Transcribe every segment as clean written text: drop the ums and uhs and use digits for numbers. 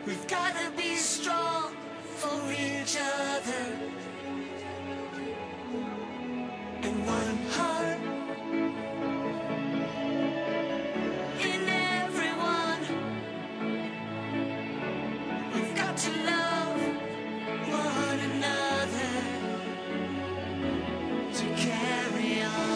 We've gotta be strong for each other. And one heart in everyone. We've got to love one another to carry on.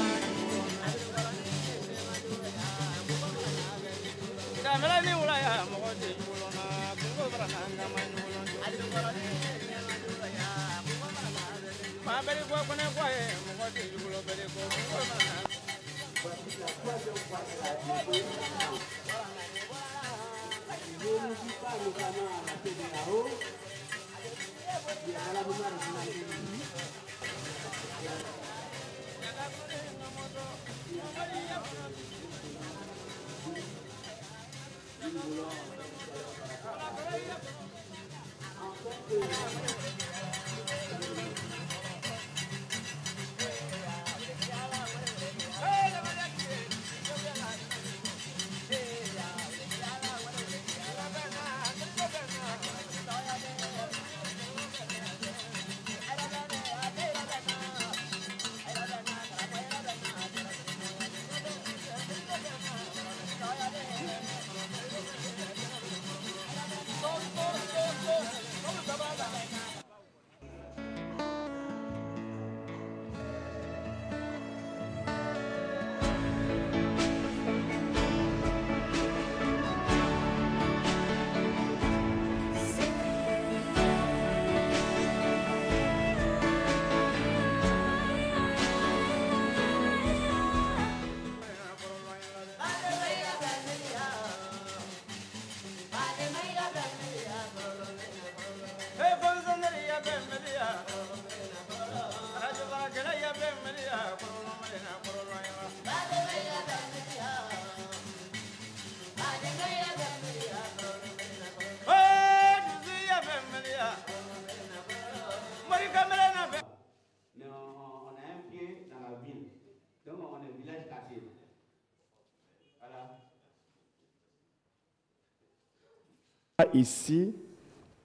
Ici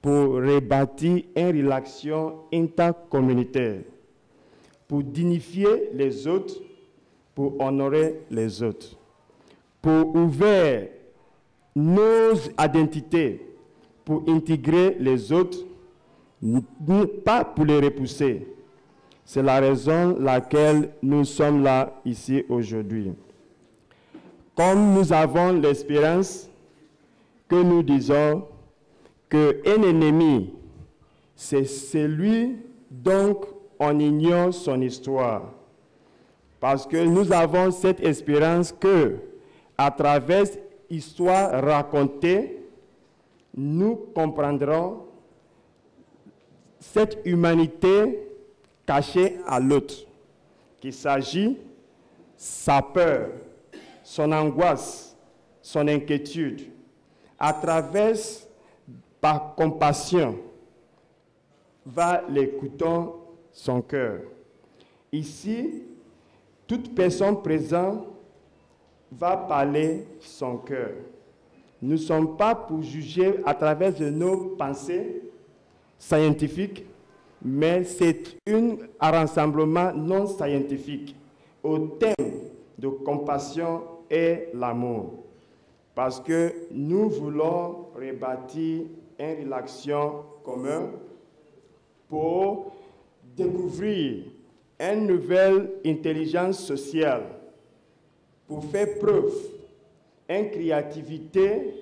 pour rebâtir une relation intercommunautaire, pour dignifier les autres, pour honorer les autres, pour ouvrir nos identités, pour intégrer les autres, pas pour les repousser. C'est la raison pour laquelle nous sommes là ici aujourd'hui. Comme nous avons l'espérance que nous disons qu'un ennemi, c'est celui dont on ignore son histoire. Parce que nous avons cette espérance que, à travers l'histoire racontée, nous comprendrons cette humanité cachée à l'autre, qu'il s'agit sa peur, son angoisse, son inquiétude. À travers, par compassion, va l'écoutant son cœur. Ici, toute personne présente va parler son cœur. Nous ne sommes pas pour juger à travers de nos pensées scientifiques, mais c'est un rassemblement non scientifique au thème de compassion et l'amour. Parce que nous voulons rebâtir une relation commune pour découvrir une nouvelle intelligence sociale, pour faire preuve d'une créativité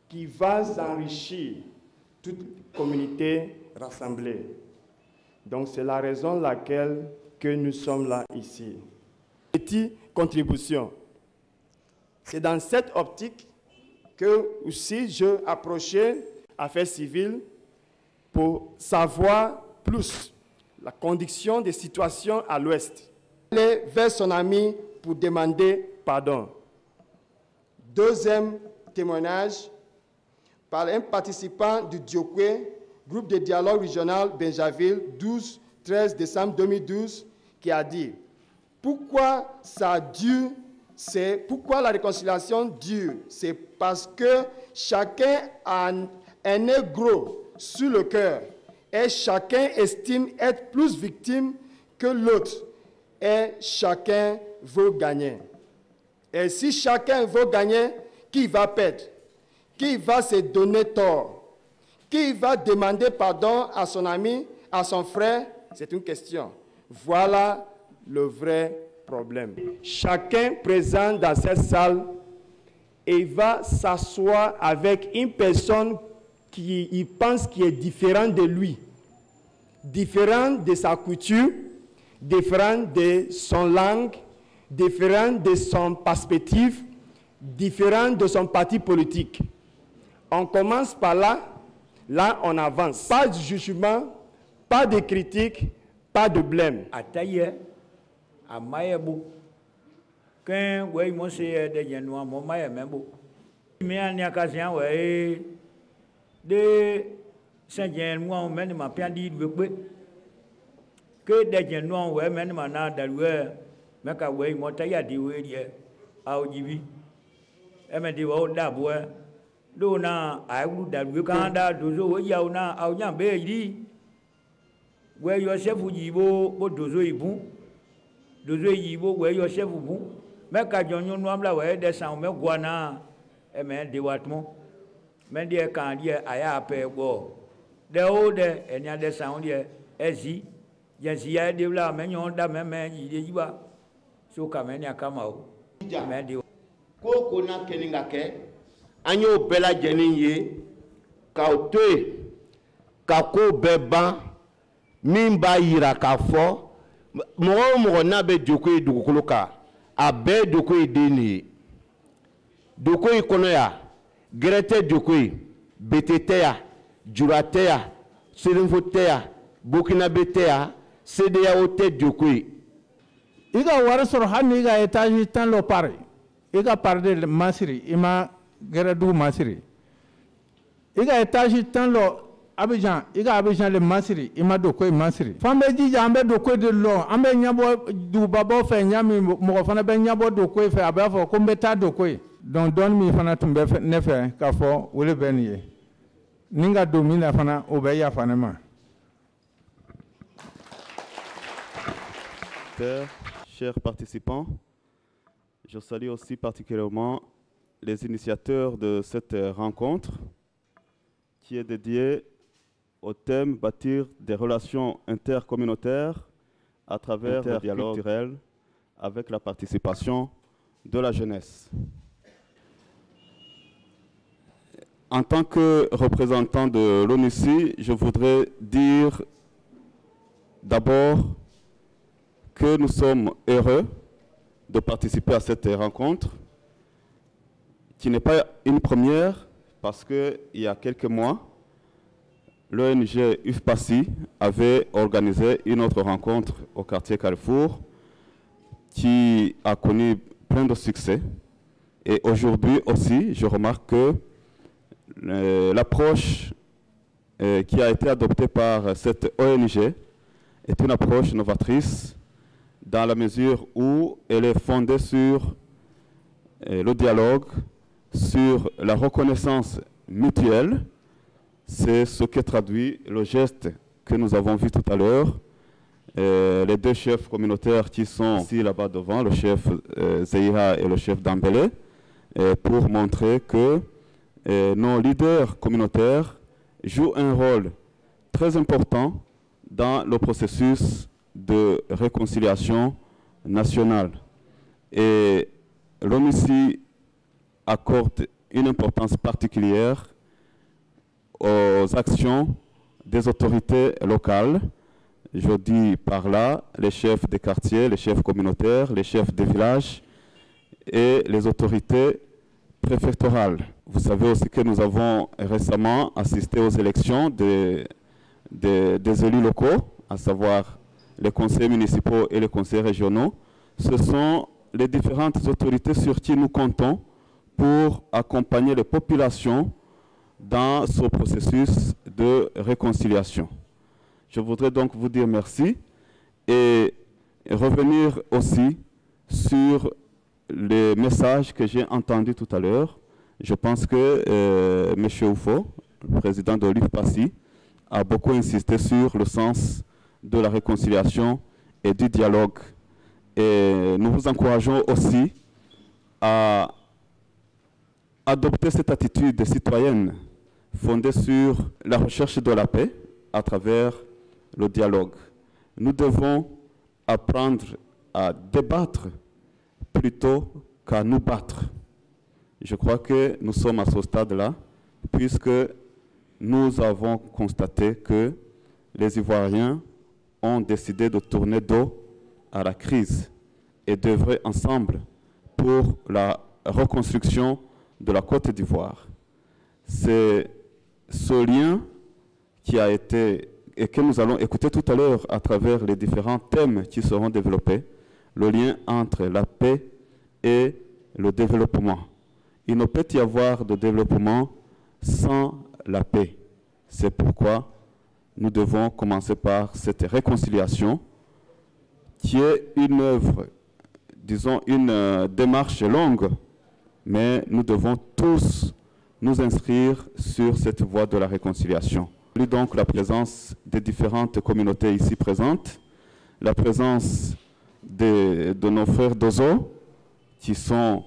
qui va enrichir toute communauté rassemblée. Donc c'est la raison pour laquelle que nous sommes là ici. Petite contribution. C'est dans cette optique que aussi je approchais Affaires civiles pour savoir plus la condition des situations à l'Ouest. Aller vers son ami pour demander pardon. Deuxième témoignage par un participant du Diokwe, groupe de dialogue régional Benjaville, 12-13 décembre 2012, qui a dit « Pourquoi ça a dû C'est pourquoi la réconciliation dure. C'est parce que chacun a un nez gros sur le cœur et chacun estime être plus victime que l'autre et chacun veut gagner. Et si chacun veut gagner, qui va perdre? Qui va se donner tort? Qui va demander pardon à son ami, à son frère? C'est une question. Voilà le vrai problème. Chacun présent dans cette salle et va s'asseoir avec une personne qui pense qui est différente de lui, différente de sa couture, différente de son langue, différente de son perspective, différente de son parti politique. On commence par là, là on avance. Pas de jugement, pas de critique, pas de blême. Ataye, amayebu, quand ouais moi c'est des gens moi maye même beau. Mais en y a occasion ouais de Saint-Jean moi on mène ma bien dit que des gens ouais mène ma na daloué mais quand ouais moi taille dit ouais dit au jibi et me dit ouais d'abord do na ai lu daloué quand da dozo ouais ya na au nya be dit ouais yo chef jibo bo dozo ibun dozo yibo ouais yo chef bu mais quand jonyo no amla ouais descend mais guana et me dit watmo mais dit quand dit aya pe go de o de enya descend dit ezi yansi ya de la mais nyon da mais yi ba so ka mais nya kama o mais dit ko ko na keninga ke anyo bela jeninye ka otoe ka ko beba mimba yira ka fo mo na be joko dugukolo ka abe doko ideni doko ikono ya grete doko betete ya jurate ya selinfote ya bokina bete ya sede ya ote doko iga wara soro hanni iga etage tan lo pare iga parde masiri ima geredu masiri iga etage tan lo Abidjan, iga Abidjan le masiri, ima doko masiri. Fambe jija ambe doko de lo, ambe nyabo du babo fe nyami mo fana be nyabo doko fe abe fo ko mbeta doko. Donc don mi fana tumbe fe ne fe ka fo wole benye. Ninga domina fana obe ya fana ma. Chers participants, je salue aussi particulièrement les initiateurs de cette rencontre qui est dédiée au thème bâtir des relations intercommunautaires à travers le dialogue culturel avec la participation de la jeunesse. En tant que représentant de l'ONUCI, je voudrais dire d'abord que nous sommes heureux de participer à cette rencontre qui n'est pas une première parce qu'il y a quelques mois, l'ONG UFPACI avait organisé une autre rencontre au quartier Carrefour qui a connu plein de succès. Et aujourd'hui aussi, je remarque que l'approche qui a été adoptée par cette ONG est une approche novatrice dans la mesure où elle est fondée sur le dialogue, sur la reconnaissance mutuelle. C'est ce que traduit le geste que nous avons vu tout à l'heure. Les deux chefs communautaires qui sont ici là-bas devant, le chef Zeira et le chef Dambélé, pour montrer que nos leaders communautaires jouent un rôle très important dans le processus de réconciliation nationale. Et l'ONUCI accorde une importance particulière aux actions des autorités locales. Je dis par là les chefs des quartiers, les chefs communautaires, les chefs des villages et les autorités préfectorales. Vous savez aussi que nous avons récemment assisté aux élections des élus locaux, à savoir les conseils municipaux et les conseils régionaux. Ce sont les différentes autorités sur qui nous comptons pour accompagner les populations dans ce processus de réconciliation. Je voudrais donc vous dire merci et revenir aussi sur les messages que j'ai entendus tout à l'heure, je pense que M. Oufo, le président de l'UFPACI, a beaucoup insisté sur le sens de la réconciliation et du dialogue. Et nous vous encourageons aussi à adopter cette attitude citoyenne fondée sur la recherche de la paix à travers le dialogue. Nous devons apprendre à débattre plutôt qu'à nous battre. Je crois que nous sommes à ce stade-là, puisque nous avons constaté que les Ivoiriens ont décidé de tourner dos à la crise et d'œuvrer ensemble pour la reconstruction de la Côte d'Ivoire. C'est ce lien qui a été, et que nous allons écouter tout à l'heure à travers les différents thèmes qui seront développés, le lien entre la paix et le développement. Il ne peut y avoir de développement sans la paix. C'est pourquoi nous devons commencer par cette réconciliation qui est une œuvre, disons une démarche longue, mais nous devons tous nous inscrire sur cette voie de la réconciliation. Donc la présence des différentes communautés ici présentes, la présence de nos frères d'Ozo qui sont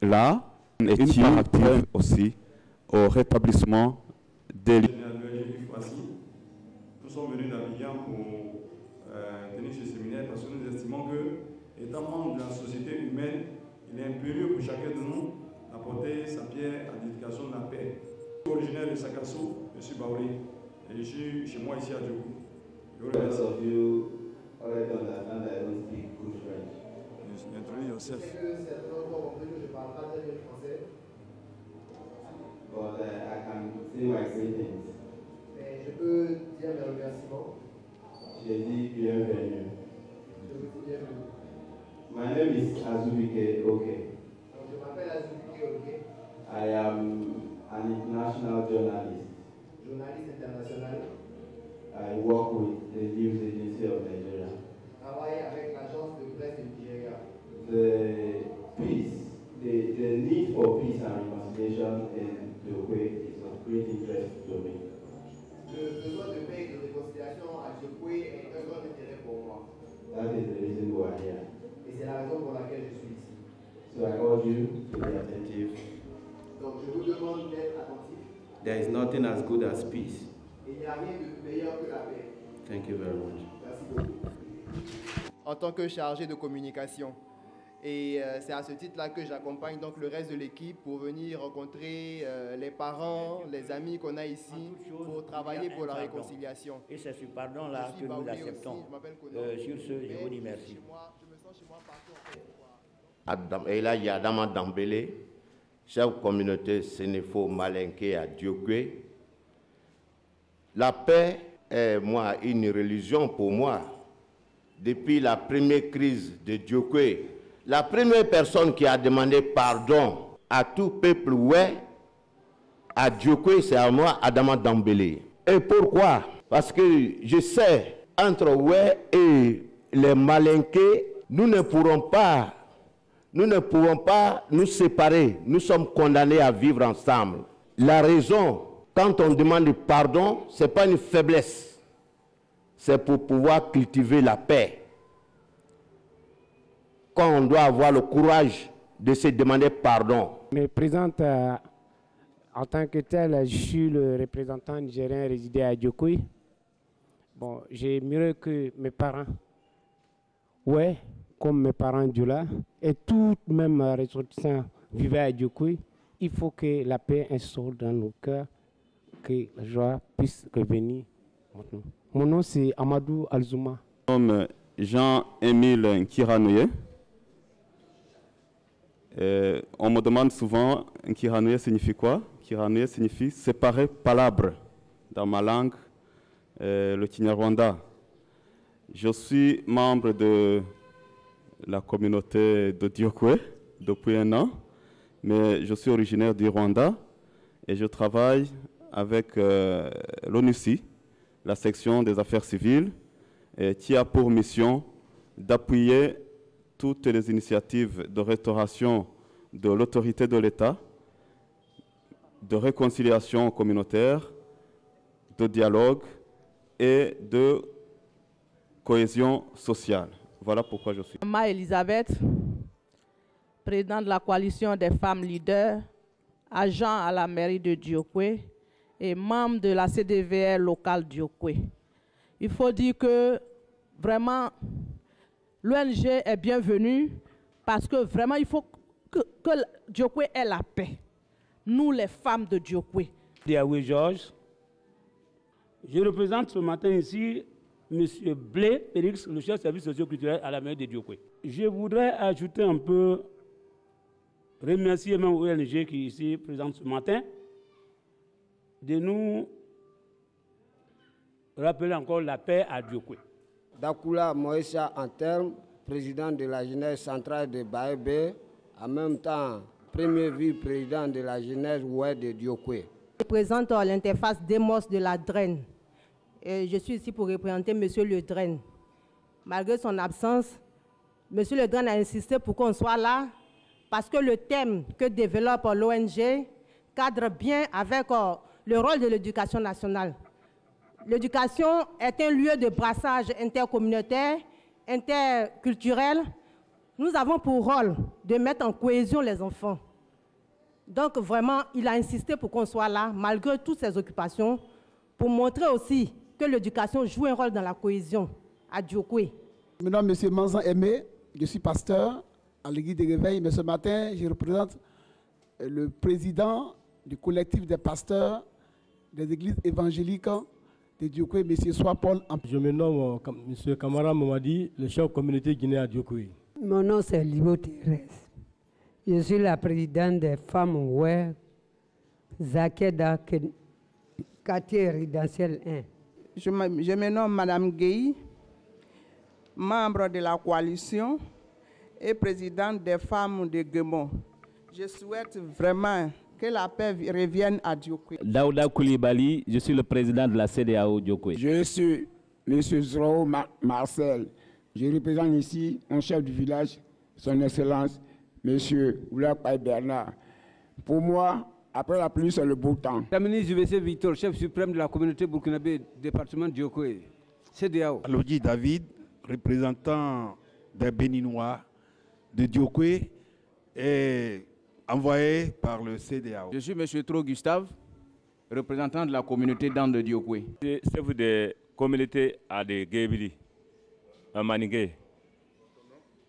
là et qui participent aussi au rétablissement des liens. Nous sommes venus d'Abidjan pour tenir ce séminaire parce que nous estimons que, étant membre de la société humaine, il est impérieux pour chacun de nous d'apporter sa pierre à l'éducation de la paix. Je suis originaire de Sakasso, je suis Baoulé, et je suis chez moi ici à Djokou. Introduis Joseph. But I can say my greetings. Mais je peux dire mes remerciements. J'ai dit bienvenue. Je vous dis bienvenue. My name is Azubike Oke. Donc, je m'appelle Azubike Oke. I am an international journalist. Journaliste international. I work with the News Agency of Nigeria. Je travaille avec l'agence de presse du Nigeria. The peace, the need for peace and reconciliation in Djokwe is of great interest to me. Le besoin de paix et de réconciliation à Djokwe est un grand intérêt pour moi. That is the reason we are here. Et c'est la raison pour laquelle je suis ici. So I urge you to be attentive. Donc je vous demande d'être attentif. There is nothing as good as peace. Il n'y a rien de meilleur que la paix. Thank you very much. Merci beaucoup. En tant que chargé de communication. Et c'est à ce titre-là que j'accompagne donc le reste de l'équipe pour venir rencontrer les parents, les amis qu'on a ici pour travailler pour la réconciliation. Et c'est ce pardon-là que nous acceptons. Sur ce, je vous dis merci. Je me sens chez moi partout. Et là, il y a Adama Dambélé, chef communauté Sénéfo Malinké à Djokwe. La paix est, moi, une religion pour moi. Depuis la première crise de Djokwe, la première personne qui a demandé pardon à tout peuple à Djokwe, c'est à moi, Adama Dambélé. Et pourquoi? Parce que je sais, entre et les Malinké, nous ne pourrons pas nous séparer. Nous sommes condamnés à vivre ensemble. La raison, quand on demande pardon, ce n'est pas une faiblesse. C'est pour pouvoir cultiver la paix. Quand on doit avoir le courage de se demander pardon. Je me présente en tant que tel, je suis le représentant nigérien résidé à Djokwe. Bon, j'ai mieux que mes parents. Ouais, comme mes parents Djoula, et tout même ressortissants vivaient à Djokwe, il faut que la paix instaure dans nos cœurs, que la joie puisse revenir. Mon nom c'est Amadou Alzouma. Comme Jean-Émile Nkiranouye. On me demande souvent, Nkiranouye signifie quoi? Nkiranouye signifie séparer palabre dans ma langue, le Kinyarwanda. Je suis membre de la communauté de Djokwe depuis 1 an, mais je suis originaire du Rwanda et je travaille avec l'ONUCI, la section des affaires civiles, qui a pour mission d'appuyer toutes les initiatives de restauration de l'autorité de l'État, de réconciliation communautaire, de dialogue et de cohésion sociale. Voilà pourquoi je suis. Maman Elisabeth, présidente de la coalition des femmes leaders, agent à la mairie de Diokwe et membre de la CDVR locale Diokwe. Il faut dire que vraiment l'ONG est bienvenue parce que vraiment il faut que Diokwe ait la paix. Nous les femmes de Diokwe. Diaoui Georges. Je représente ce matin ici M. Blé Félix, le chef de service socio-culturel à la mairie de Diokwe. Je voudrais ajouter un peu, remercier même l'ONG qui est ici présente ce matin, de nous rappeler encore la paix à Diokwe. Dakula Moïsa Anterne, président de la jeunesse centrale de Baébé, en même temps premier vice-président de la jeunesse ouest de Diokwe. Je représente l'interface DEMOS de la DREN. Et je suis ici pour représenter M. Le Dren. Malgré son absence, M. Le Dren a insisté pour qu'on soit là parce que le thème que développe l'ONG cadre bien avec le rôle de l'éducation nationale. L'éducation est un lieu de brassage intercommunautaire, interculturel. Nous avons pour rôle de mettre en cohésion les enfants. Donc vraiment, il a insisté pour qu'on soit là, malgré toutes ses occupations, pour montrer aussi que l'éducation joue un rôle dans la cohésion à Diokwe. Mon nom est M. Manzan Aimé, je suis pasteur à l'église de Réveil, mais ce matin, je représente le président du collectif des pasteurs des églises évangéliques de Diokwe, M. Sois-Paul. Je me nomme M. Kamara Mamadi, le chef de communauté guinéen à Diokwe. Mon nom c'est Libo Thérèse. Je suis la présidente des femmes ouest, Zakeda, quartier résidentiel 1. Je me nomme Madame Gueye, membre de la coalition et présidente des femmes de Guémon. Je souhaite vraiment que la paix revienne à Diokwe. Daouda Koulibaly, je suis le président de la CEDEAO Diokwe. Je suis M. Zro Marcel. Je représente ici mon chef du village, son Excellence, M. Oulak Bernard. Pour moi, après la pluie, c'est le beau temps. Tamini JVC Victor, chef suprême de la communauté burkinabé, département de Diokwe, CEDEAO. Alodji David, représentant des Béninois de Diokwe et envoyé par le CEDEAO. Je suis M. Tro Gustave, représentant de la communauté d'An de Diokwe. Chef de communauté à de Guébili, à Manigué.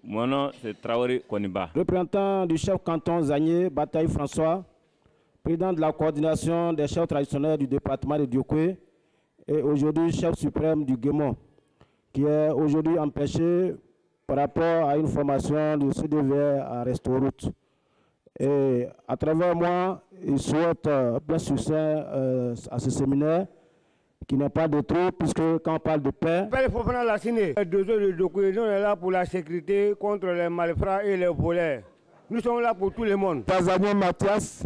Mon nom c'est Traoré Koniba. Représentant du chef canton Zagné, Bataille François, président de la coordination des chefs traditionnels du département de Diokwe et aujourd'hui chef suprême du Guémon, qui est aujourd'hui empêché par rapport à une formation du CDVR à Restoroute. Et à travers moi, il souhaite plein succès à ce séminaire, qui n'est pas de trop, puisque quand on parle de paix... Il faut prendre la ciné. Deux heures de Diokwe, nous sommes là pour la sécurité contre les malfrats et les voleurs. Nous sommes là pour tout le monde. Tazania Mathias,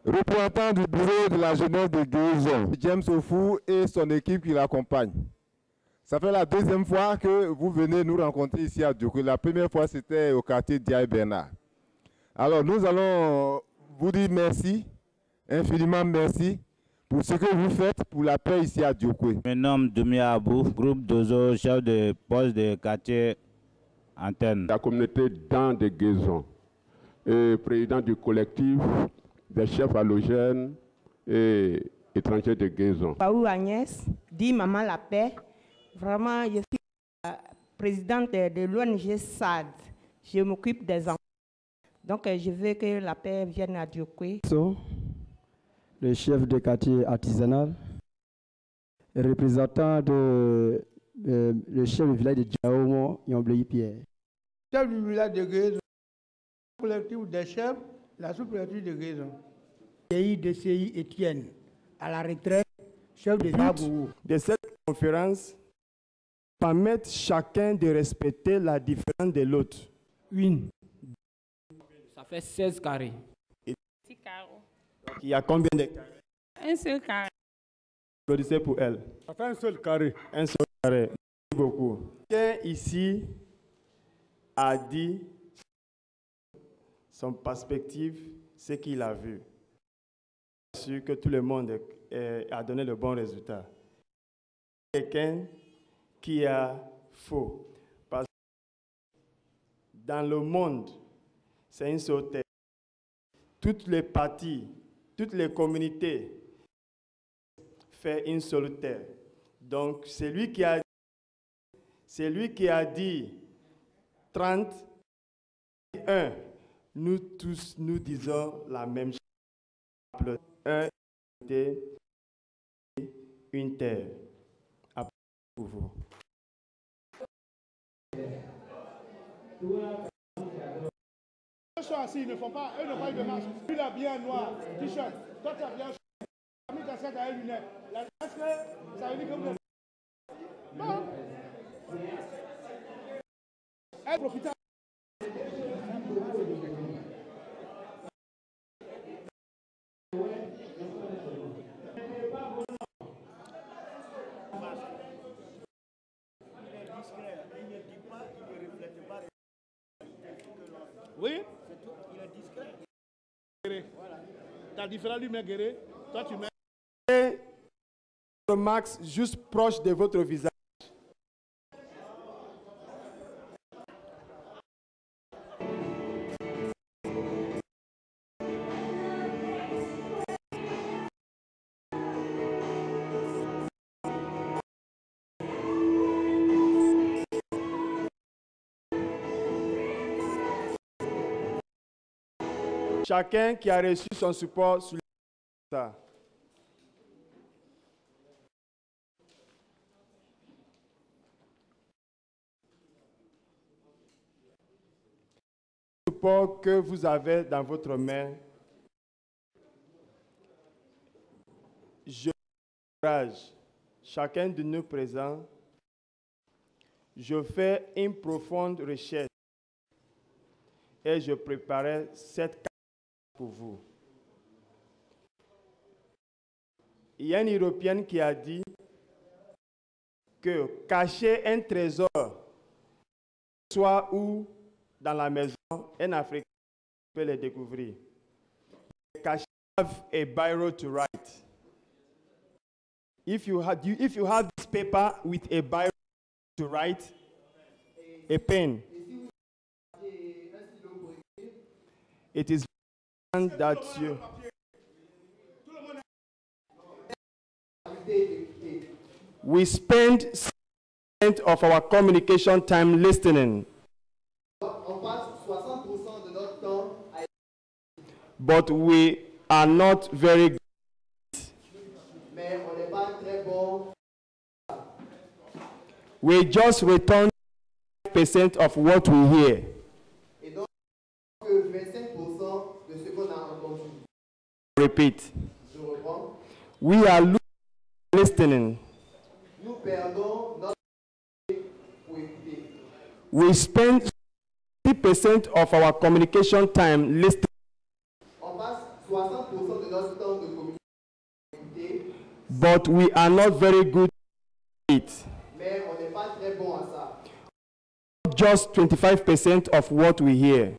représentant du bureau de la jeunesse de Guérison. James Ofou et son équipe qui l'accompagne. Ça fait la deuxième fois que vous venez nous rencontrer ici à Diokwe. La première fois, c'était au quartier Diaye Bernard. Alors, nous allons vous dire merci, infiniment merci, pour ce que vous faites pour la paix ici à Diokwe. Je me nomme Dumia Abou, groupe d'Ozo, chef de poste de quartier Antenne. La communauté d'An de Guérison, et président du collectif des chefs halogènes et étrangers de Guérison. Paou Agnès, dit Maman la paix. Vraiment, je suis la présidente de l'ONG SAD. Je m'occupe des enfants. Donc, je veux que la paix vienne à Diokwe. Le chef de quartier artisanal, représentant de le chef du village de Djaomo, Yomblei Pierre. Chef du village de Guérison, collectif des chefs, la sous-préfecture de Guérison. CI Étienne, à la retraite, chef de Zabourou. De cette conférence, permettre chacun de respecter la différence de l'autre. Une. Ça fait 16 carrés. Et il y a combien de carrés? Un seul carré. Applaudissez pour elle. Ça fait un seul carré. Un seul carré. Merci beaucoup. Quelqu'un ici a dit son perspective, ce qu'il a vu. Je suis sûr que tout le monde a donné le bon résultat. Quelqu'un qui a faux. Parce que dans le monde, c'est une seule terre. Toutes les parties, toutes les communautés font une seule terre. Donc, c'est lui qui a dit 31. Nous tous, nous disons la même chose. Un une terre. Pour vous. Eux sont assis, ils ne font pas, eux n'ont pas eu de masque. Lui, il a bien noir, t-shirt. Toi, tu as bien mis casquette à lunettes. Est-ce que ça veut dire que vous êtes... Non. Elle profite. Oui, il est discret. Voilà. Tu as différents lumières guéries. Toi, tu mets. Le max juste proche de votre visage. Chacun qui a reçu son support sur ça. Le support que vous avez dans votre main, je encourage chacun de nous présents. Je fais une profonde recherche et je préparais cette carte pour vous. Il y a une Européenne qui a dit que cacher un trésor, soit où dans la maison, un Africain peut le découvrir. Cacher a biro to write. If you have this paper with a biro to write, a pen, it is that you. We spend 60% of our communication time listening. But we are not very good. We just return 5% of what we hear. Repeat. We are listening. We spend 60% of our communication time listening. But we are not very good at it. Just 25% of what we hear.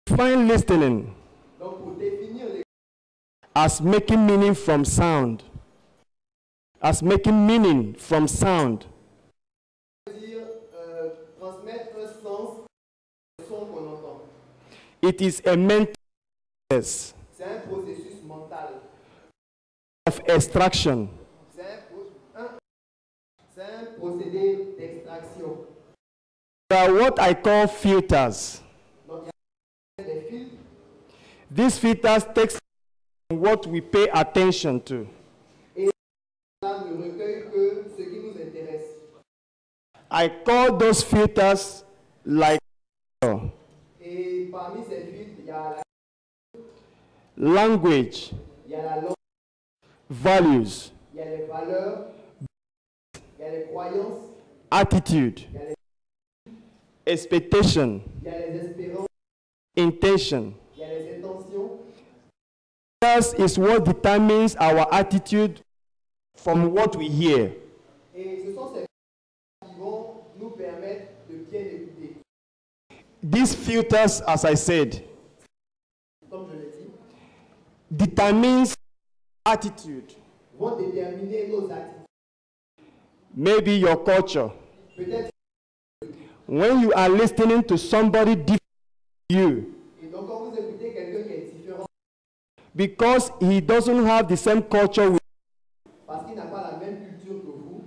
Define listening as making meaning from sound. As making meaning from sound. It is a mental process of extraction. There are what I call filters. These filters take what we pay attention to. I call those filters like language, values, attitude, expectation, intention. This is what determines our attitude from what we hear. These filters, as I said, comme je l'ai dit, determines attitude. vont déterminer nos attitudes. Maybe your culture. Peut-être. When you are listening to somebody different from you, Et donc quand vous écoutez quelqu'un qui est différent, because he doesn't have the same culture with parce qu'il n'a pas la même culture que vous,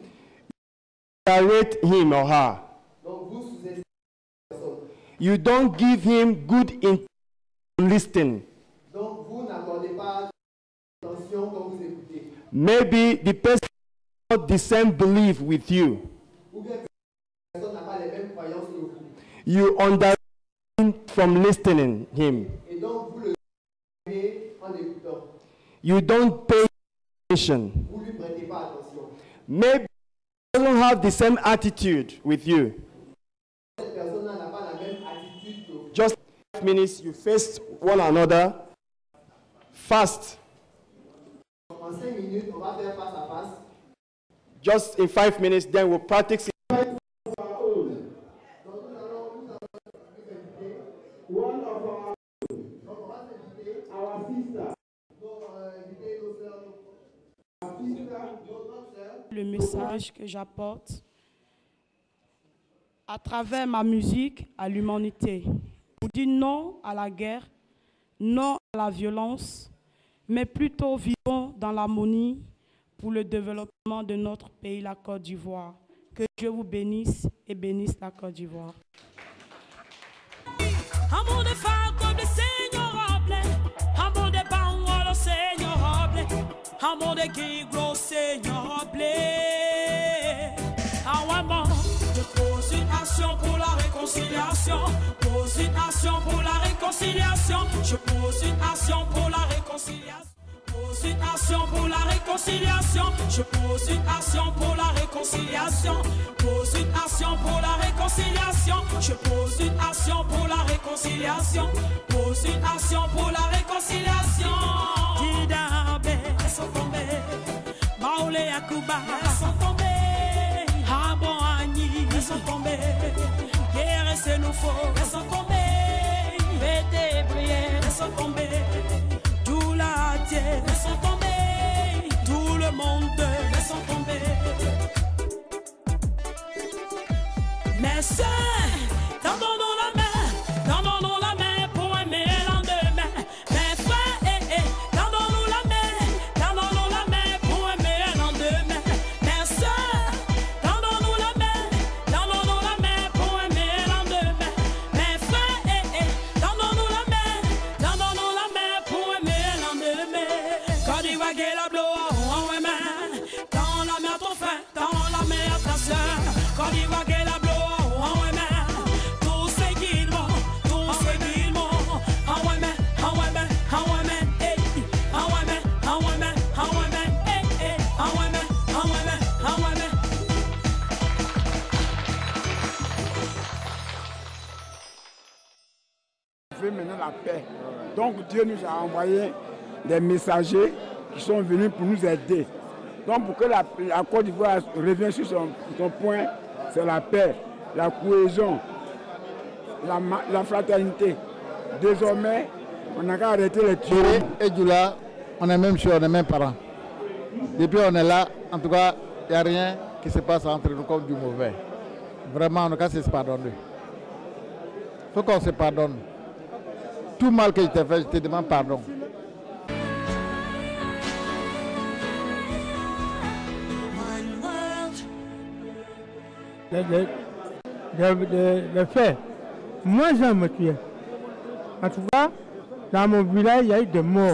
you, rate him or her. donc vous sous-estimez la personne. You don't give him good intention to listen. Donc vous n'accordez pas attention quand vous écoutez. Maybe the person has not the same belief with you. Ou bien la personne n'a pas les mêmes croyances que vous. You understand him from listening him. Et donc vous le regardez en écoutant. You don't pay attention. Vous ne lui prêtez pas attention. Maybe he doesn't have the same attitude with you. Cette personne n'a pas la même attitude que vous. Just 5 minutes, you face one another fast. En 5 minutes, on va faire face à face. Just in 5 minutes, then we'll practice it. Le message que j'apporte à travers ma musique à l'humanité. On dit non à la guerre, non à la violence, mais plutôt vivons dans l'harmonie pour le développement de notre pays, la Côte d'Ivoire. Que Dieu vous bénisse et bénisse la Côte d'Ivoire. Amor de faco de señorable, amor de bango señorable, amor de giglo señorable. Awama, je pose une action pour la réconciliation, pose une action pour la réconciliation, je pose une action pour la réconciliation. Pose une action pour la réconciliation, je pose une action pour la réconciliation, pose une action pour la réconciliation, je pose une action pour la réconciliation, pose une action pour la réconciliation. Didabe, laissons tomber, Maoulé Yakuba, laissons tomber, Habon Agni, laissons tomber, guerre c'est nous faut, laissons tomber, faites prières, laissons tomber. Laissons tomber, tout le monde, laissons tomber. Mais c'est, tendons-nous la main pour aimer l'endemain. Mes frères, tendons-nous la main pour aimer l'endemain. Mes sœurs, tendons-nous la main pour aimer l'endemain. Mes frères, tendons-nous la main pour aimer l'endemain. Quand il va guérir la blow, on remet. Dans la mer ton frère, dans la mer ta soeur. Quand il va guérir la blow, on remet. Tous ces guillemets, on remet. On remet, eh. On remet, eh. On remet. On fait maintenant la paix. Donc Dieu nous a envoyé des messagers qui sont venus pour nous aider. Donc pour que la Côte d'Ivoire revienne sur son point, c'est la paix, la cohésion, la fraternité. Désormais, on n'a qu'à arrêter les tueries. Et Djoula, on est même sûr, on est même parents. Depuis on est là, en tout cas, il n'y a rien qui se passe entre nous comme du mauvais. Vraiment, on n'a qu'à se pardonner. Il faut qu'on se pardonne. Tout mal que je t'ai fait, je te demande pardon. Les faits, moi j'aime me tuer. En tout cas, dans mon village, il y a eu des morts.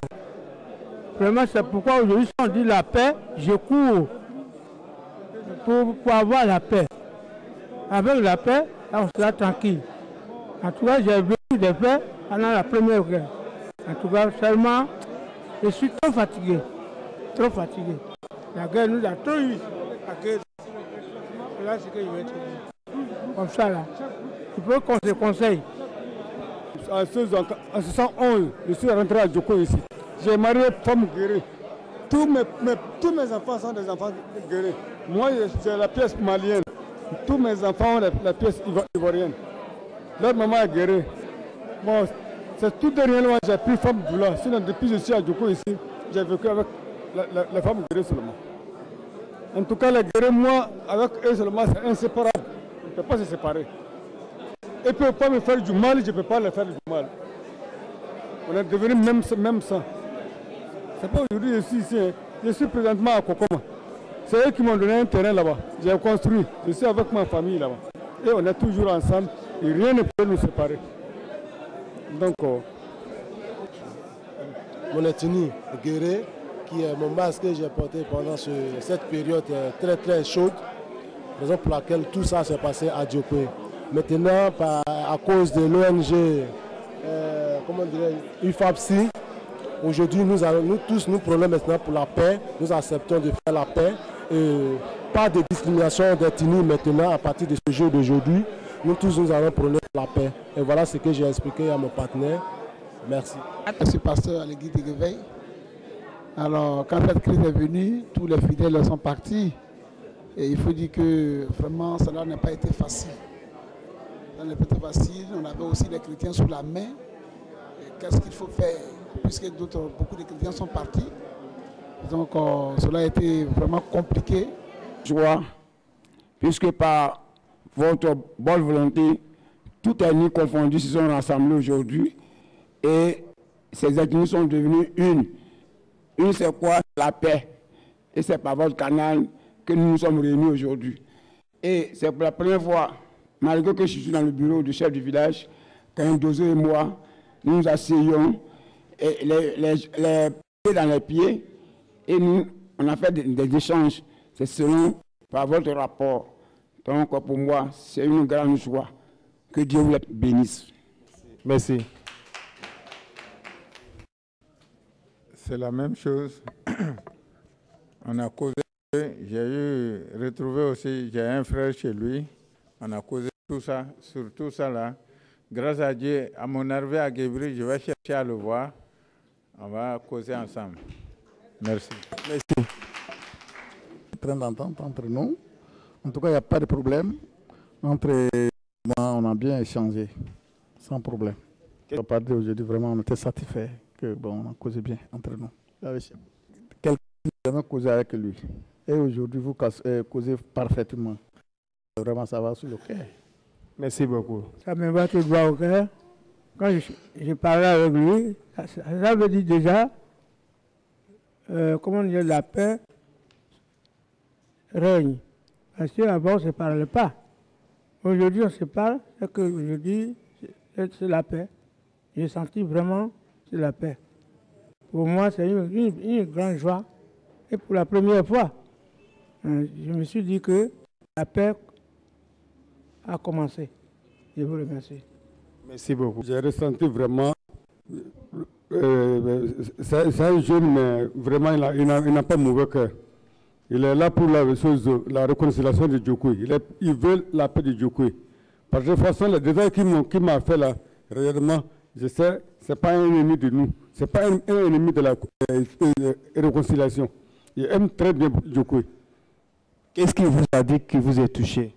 Vraiment, c'est pourquoi aujourd'hui, si on dit la paix, je cours pour avoir la paix. Avec la paix, là, on sera tranquille. En tout cas, j'ai vécu des faits pendant la première guerre. En tout cas, seulement, je suis trop fatigué. Trop fatigué. La guerre nous a trop eu. La guerre. Là, c'est que je vais être comme ça, là. Il faut qu'on se conseille. En 1911, je suis rentré à Djoko ici. J'ai marié femme guérie. Tous mes enfants sont des enfants guéris. Moi, j'ai la pièce malienne. Tous mes enfants ont la pièce ivoirienne. Leur maman est guérie. Bon, c'est tout dernièrement j'ai pris femme doula. Sinon, depuis que je suis à Djoko ici, j'ai vécu avec la femme guérie seulement. En tout cas, les guéris, moi, avec eux seulement, c'est inséparable. On ne peut pas se séparer. Ils ne peuvent pas me faire du mal, je ne peux pas leur faire du mal. On est devenu même sang. C'est pas aujourd'hui je suis ici. Je suis présentement à Kokoma. C'est eux qui m'ont donné un terrain là-bas. J'ai construit. Je suis avec ma famille là-bas. Et on est toujours ensemble. Et rien ne peut nous séparer. Donc, mon ethnie guérie, qui est mon masque que j'ai porté pendant cette période très très chaude, raison pour laquelle tout ça s'est passé à Djoko. Maintenant, à cause de l'ONG, comment dirais-je, UFAPSI, aujourd'hui nous tous nous prenons maintenant pour la paix, nous acceptons de faire la paix, et pas de discrimination d'ethnie maintenant à partir de ce jour d'aujourd'hui, nous tous nous allons prôner pour la paix. Et voilà ce que j'ai expliqué à mon partenaire. Merci. Je suis pasteur à l'église de Réveil. Alors, quand cette crise est venue, tous les fidèles sont partis. Et il faut dire que vraiment, cela n'a pas été facile. Ça n'a pas été facile. On avait aussi les chrétiens sous la main. Qu'est-ce qu'il faut faire? Puisque beaucoup de chrétiens sont partis. Donc, cela a été vraiment compliqué. Joie, puisque par votre bonne volonté, tout ethnies confondues se sont rassemblés aujourd'hui. Et ces ethnies sont devenues une. Une, c'est quoi? La paix. Et c'est par votre canal que nous nous sommes réunis aujourd'hui. Et c'est pour la première fois, malgré que je suis dans le bureau du chef du village, quand Dozo et moi, nous nous asseyons, et les pieds dans les pieds, et nous, on a fait des échanges. C'est selon par votre rapport. Donc pour moi, c'est une grande joie. Que Dieu vous bénisse. Merci. C'est la même chose. On a causé, j'ai retrouvé aussi, j'ai un frère chez lui. On a causé tout ça, sur tout ça là. Grâce à Dieu, à mon arrivée à Guébri, je vais chercher à le voir. On va causer ensemble. Merci. Merci. Train d'entente entre nous. En tout cas, il n'y a pas de problème. Entre moi, on a bien échangé, sans problème. À partir d'aujourd'hui, vraiment, on était satisfait que bon, on a causé bien entre nous. Quelqu'un n'a jamais causé avec lui. Et aujourd'hui, vous causez parfaitement. Vraiment, ça va sur le cœur. Merci beaucoup. Ça me va tout droit au cœur. Quand je parlais avec lui, ça veut dire déjà, comment dire, la paix règne. Parce qu'avant, on ne se parlait pas. Aujourd'hui, on se parle, c'est qu'aujourd'hui, c'est la paix. J'ai senti vraiment, c'est la paix. Pour moi, c'est une grande joie. Et pour la première fois, je me suis dit que la paix a commencé. Je vous remercie. Merci beaucoup. J'ai ressenti vraiment, c'est un jeune, mais vraiment, il n'a pas mauvais cœur. Il est là pour la réconciliation de Djoko. Il veut la paix de Djoko. Parce que de toute façon, le détail qu'il m'a fait là, réellement, je sais, ce n'est pas un ennemi de nous. Ce n'est pas un ennemi de la réconciliation. Il aime très bien Djoko. Qu'est-ce qu'il vous a dit qui vous est touché?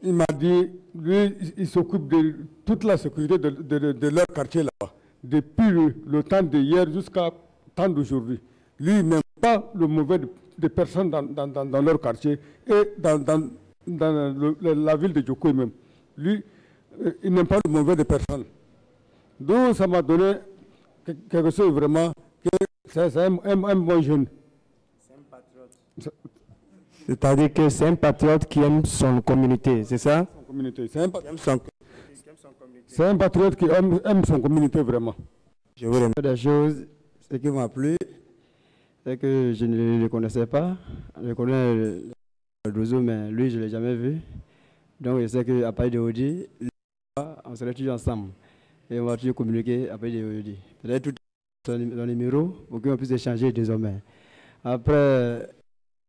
Il m'a dit, lui, il s'occupe de toute la sécurité de leur quartier là-bas. Depuis le temps d'hier jusqu'à temps d'aujourd'hui. Lui, il n'aime pas le mauvais de personnes dans leur quartier et dans la ville de Djoko même. Lui, il n'aime pas le mauvais de personnes. Donc, ça m'a donné quelque chose vraiment, que c'est un bon jeune. C'est un patriote. C'est-à-dire que c'est un patriote qui aime son communauté, c'est ça? Son communauté. C'est un patriote qui aime son communauté vraiment. Je vous remercie. Des choses, ce qui m'a plu, c'est que je ne le connaissais pas. Je connais le Dozo, mais lui, je ne l'ai jamais vu. Donc, je sais qu'à partir d'aujourd'hui, on serait toujours ensemble. Et on va toujours communiquer à partir d'aujourd'hui. Peut-être tout son numéro pour qu'on puisse échanger désormais. Après,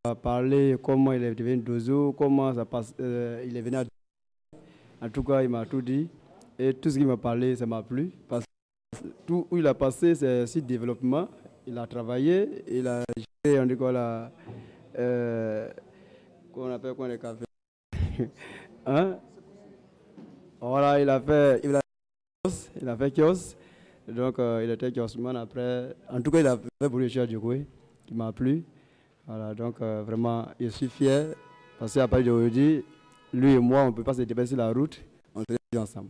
on va parler comment il est devenu Dozo, comment ça passe, il est venu à... En tout cas, il m'a tout dit. Et tout ce qu'il m'a parlé, ça m'a plu. Parce que tout où il a passé, c'est aussi développement. Il a travaillé, il a géré, on dit quoi là, qu'on appelle quoi les cafés. Hein? Voilà, il a fait kiosque. Donc, il était kiosman après. En tout cas, il a fait pour le cher du Koué, qui m'a plu. Voilà, donc vraiment, je suis fier. Parce qu'à partir d'aujourd'hui, lui et moi, on ne peut pas se dépasser la route. On travaille ensemble.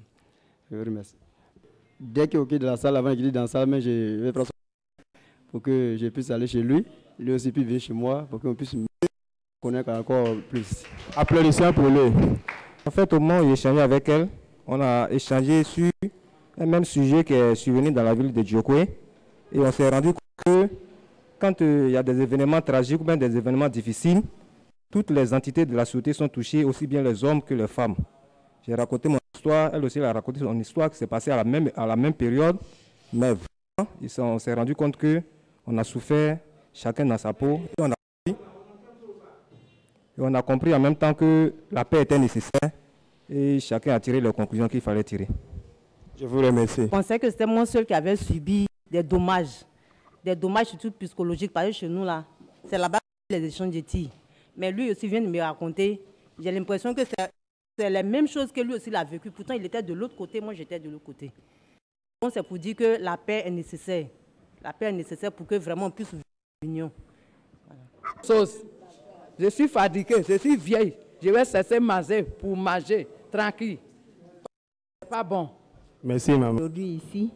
Je vous remercie. Dès qu'il est OK de la salle, avant qu'il est dans la salle, mais je vais prendre pour que je puisse aller chez lui. Lui aussi puisse venir chez moi pour qu'on puisse mieux connaître encore plus. Applaudissements pour lui. En fait, au moment où j'ai échangé avec elle, on a échangé sur un même sujet qui est survenu dans la ville de Djokwe. Et on s'est rendu compte que quand il y a des événements tragiques ou bien des événements difficiles, toutes les entités de la société sont touchées, aussi bien les hommes que les femmes. J'ai raconté mon histoire, elle aussi a raconté son histoire qui s'est passée à la même période. Mais vraiment, on s'est rendu compte qu'on a souffert chacun dans sa peau. Et on a compris en même temps que la paix était nécessaire et chacun a tiré les conclusions qu'il fallait tirer. Je vous remercie. Je pensais que c'était moi seul qui avait subi des dommages surtout psychologiques. Parce que chez nous, là, c'est là-bas les échanges de tirs. Mais lui aussi vient de me raconter. J'ai l'impression que c'est la même chose que lui aussi l'a vécu. Pourtant, il était de l'autre côté, moi j'étais de l'autre côté. Donc c'est pour dire que la paix est nécessaire. La paix est nécessaire pour que vraiment on puisse vivre l'union. Voilà. Je suis fatiguée, je suis vieille. Je vais cesser manger pour manger tranquille. C'est pas bon. Merci, maman. Aujourd'hui ici,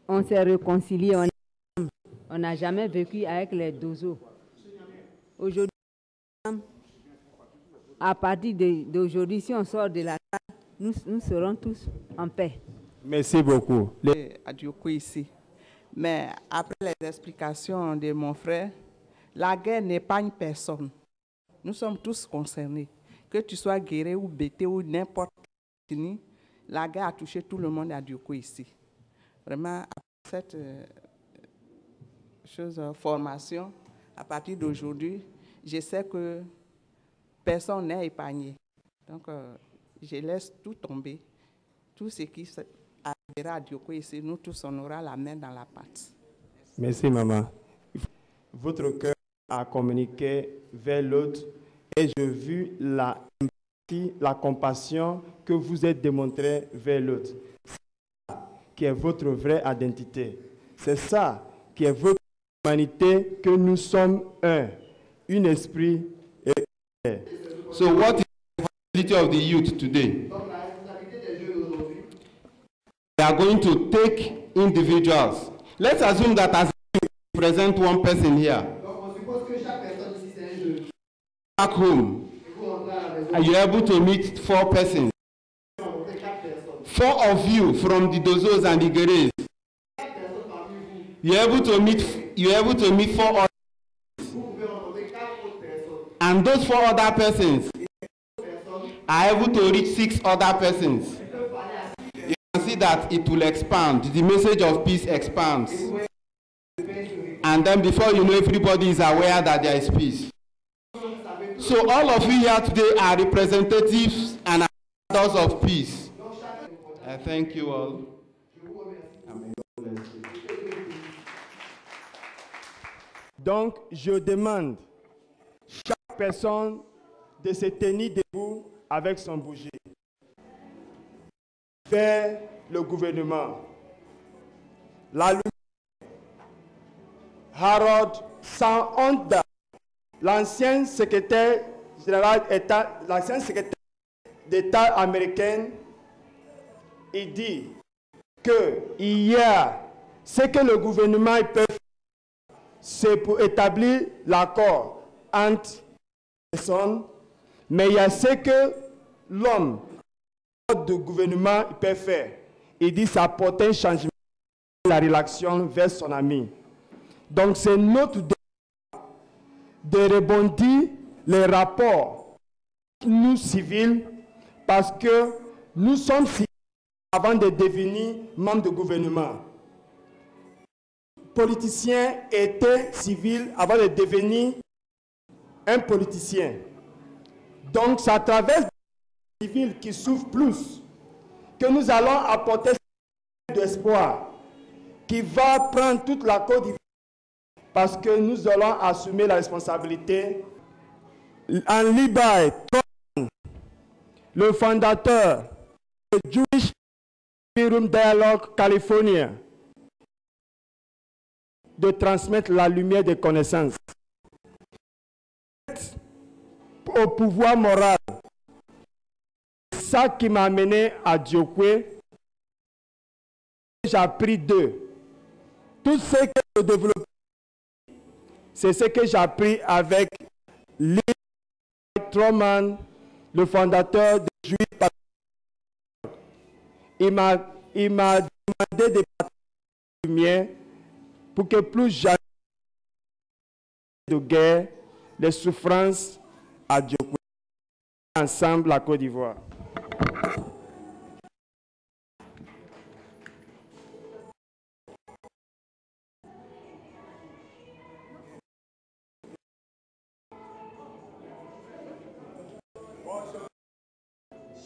on s'est réconciliés, on n'a jamais vécu avec les dozos. Aujourd'hui, à partir d'aujourd'hui, si on sort de la salle, nous serons tous en paix. Merci beaucoup. À Djokwe ici. Mais après les explications de mon frère, la guerre n'épargne personne. Nous sommes tous concernés. Que tu sois guéré ou bêté ou n'importe qui, la guerre a touché tout le monde à Djokwe ici. Vraiment, après cette formation, à partir d'aujourd'hui, je sais que personne n'est épargné. Donc, je laisse tout tomber. Tout ce qui arrivera à Djokwe ici, nous tous, on aura la main dans la pâte. Merci, maman. Votre cœur a communiqué vers l'autre et j'ai vu la empathie, la compassion que vous êtes démontré vers l'autre. C'est ça qui est votre vraie identité. C'est ça qui est votre humanité, que nous sommes un esprit et un. So what is the responsibility of the youth today? They are going to take individuals. Let's assume that as you present one person here. Back home, are you able to meet 4 persons? 4 of you from the Dozos and the Geres. You're able to meet 4 others. And those 4 other persons are able to reach 6 other persons. You can see that it will expand. The message of peace expands. And then before you know, everybody is aware that there is peace. So all of you here today are representatives and ambassadors of peace. I thank you all. Donc, je demande chaque personne de se tenir debout avec son bougie vers le gouvernement. La lumière. Harold Sanonda, l'ancien secrétaire général d'État, l'ancien secrétaire d'État américain, il dit qu'il y a ce que le gouvernement peut faire, c'est pour établir l'accord entre les personnes, mais il y a ce que l'homme du gouvernement peut faire. Il dit que ça apporte un changement de la relation vers son ami. Donc c'est notre devoir de rebondir les rapports nous civils, parce que nous sommes civils avant de devenir membres du gouvernement. Politicien était civil avant de devenir un politicien. Donc c'est à travers les civils qui souffrent plus que nous allons apporter d'espoir qui va prendre toute la Côte d'Ivoire, parce que nous allons assumer la responsabilité. En Libaye, le fondateur de Jewish Room Dialogue California, de transmettre la lumière des connaissances au pouvoir moral. C'est ça qui m'a amené à Diokwe. J'ai appris d'eux. Tout ce que je développe, c'est ce que j'ai appris avec Lee Troman, le fondateur de Juif. Il m'a demandé de partager la lumière pour que plus jamais de guerre, les souffrances à Diokwe. Ensemble, la Côte d'Ivoire.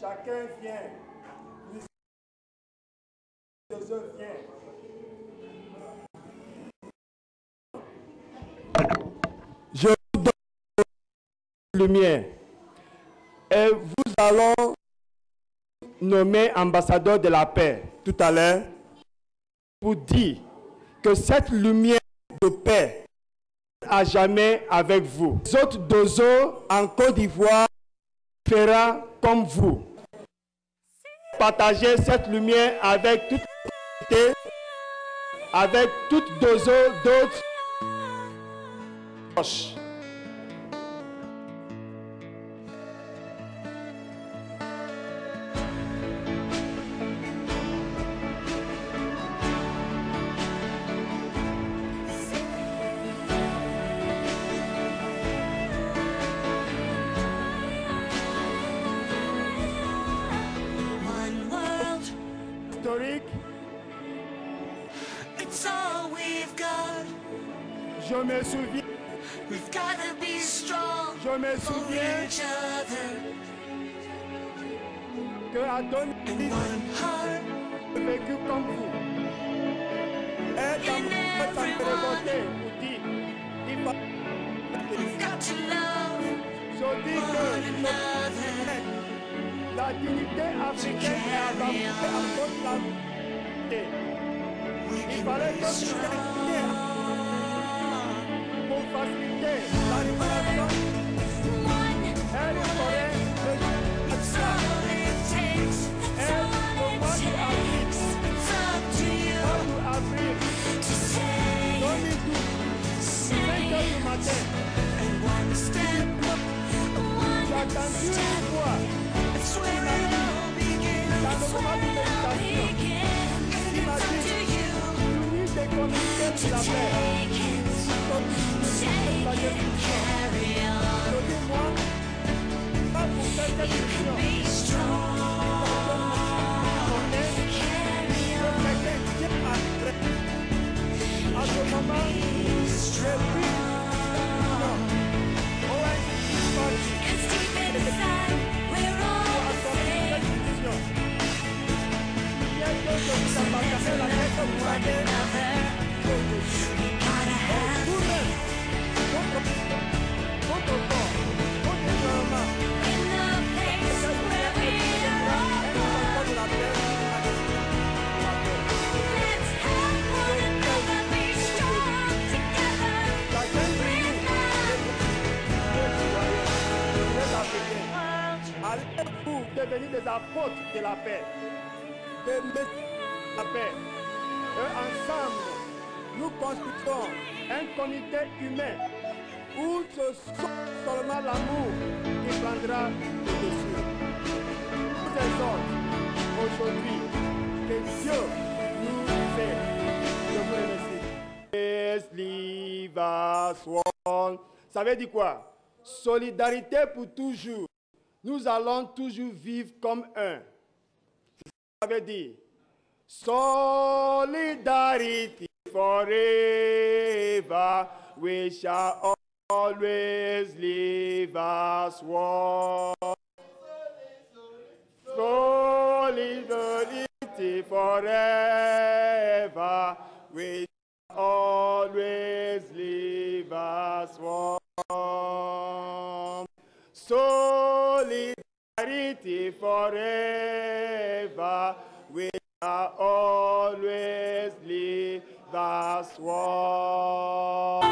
Chacun vient. Les autres viennent. Je vous donne la lumière. Et vous allons nommer ambassadeur de la paix tout à l'heure pour dire que cette lumière de paix à jamais avec vous. Les autres Dozo en Côte d'Ivoire fera comme vous. Partagez cette lumière avec toute l'humanité, avec toutes Dozo d'autres proches. It's all we've got. Je me souviens. We've got to be strong. Je me for souviens each other. Que Adonis a vécu comme vous. Et dans mon temps de révolter, vous dit, il va. We've got to love Je dis que la dignité africaine est avancée à cause de la dignité. Il fallait que vous restiez pour faciliter la révélation. Elle ferait le ça. Elle, au mois d'avril, donnez tout, 5 heures du matin. J'ai attendu une fois. Il m'a dit, dans le moment de méditation, il m'a dit, des communautés de la paix. Donnez-moi pas pour faire cette mission. À ce moment, j'ai vu allez-vous devenir des apôtres de la paix, des messieurs de la paix. Et ensemble, nous constituons un comité humain où ce sera seulement l'amour qui prendra le dessus. Tous les autres, aujourd'hui, que Dieu nous fait. Je vous remercie. Leave us one. Ça veut dire quoi? Solidarité pour toujours. Nous allons toujours vivre comme un. Ça veut dire solidarity forever. We shall always live as one. Solidarity forever. We shall always live as one. Solidarity for favor, we are always lead us one.